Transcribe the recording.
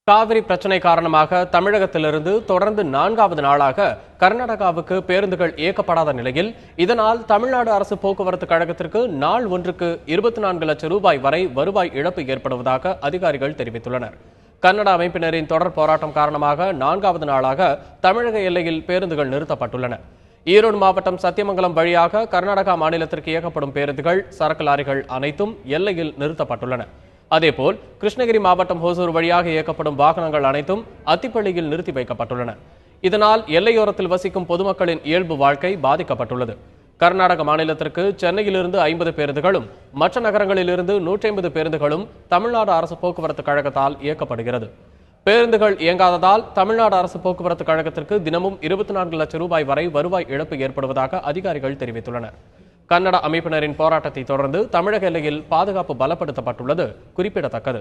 காவிரி பிரச்சினை காரணமாக தமிழகத்திலிருந்து தொடர்ந்து 4வது நாளாக கர்நாடகாவுக்கு பேருந்துகள் இயக்கப்படாத நிலையில் இதனால் தமிழ்நாடு அரசு போக்குவரத்து கழகத்திற்கு நாள் ஒன்றுக்கு 24 லட்சம் ரூபாய் வரை வருவாய் இழப்பு ஏற்படுவதாக அதிகாரிகள் தெரிவித்துள்ளனர். கன்னட அமைப்பினரின் தொடர் போராட்டம் காரணமாக 4வது நாளாக தமிழக எல்லையில் பேருந்துகள் நிறுத்தப்பட்டுள்ளன. ஈரோடு மாவட்டம் சத்தியமங்கலம் வழியாக கர்நாடகா மாநிலத்திற்கு இயக்கப்படும் பேருந்துகள், சரக்கு லாரிகள் அனைத்தும் எல்லையில் நிறுத்தப்பட்டுள்ளன. அதேபோல் கிருஷ்ணகிரி மாவட்டம் ஹோசூர் வழியாக இயக்கப்படும் வாகனங்கள் அனைத்தும் அத்திப்பள்ளியில் நிறுத்தி வைக்கப்பட்டுள்ளன. இதனால் எல்லையோரத்தில் வசிக்கும் பொதுமக்களின் இயல்பு வாழ்க்கை பாதிக்கப்பட்டுள்ளது. கர்நாடக மாநிலத்திற்கு சென்னையிலிருந்து 50 பேருந்துகளும் மற்ற நகரங்களிலிருந்து 150 பேருந்துகளும் தமிழ்நாடு அரசு போக்குவரத்து கழகத்தால் இயக்கப்படுகிறது. பேருந்துகள் இயங்காததால் தமிழ்நாடு அரசு போக்குவரத்து கழகத்திற்கு தினமும் 24 லட்சம் ரூபாய் வரை வருவாய் இழப்பு ஏற்படுவதாக அதிகாரிகள் தெரிவித்துள்ளனர். கன்னட அமைப்பினரின் போராட்டத்தை தொடர்ந்து தமிழக எல்லையில் பாதுகாப்பு பலப்படுத்தப்பட்டுள்ளது குறிப்பிடத்தக்கது.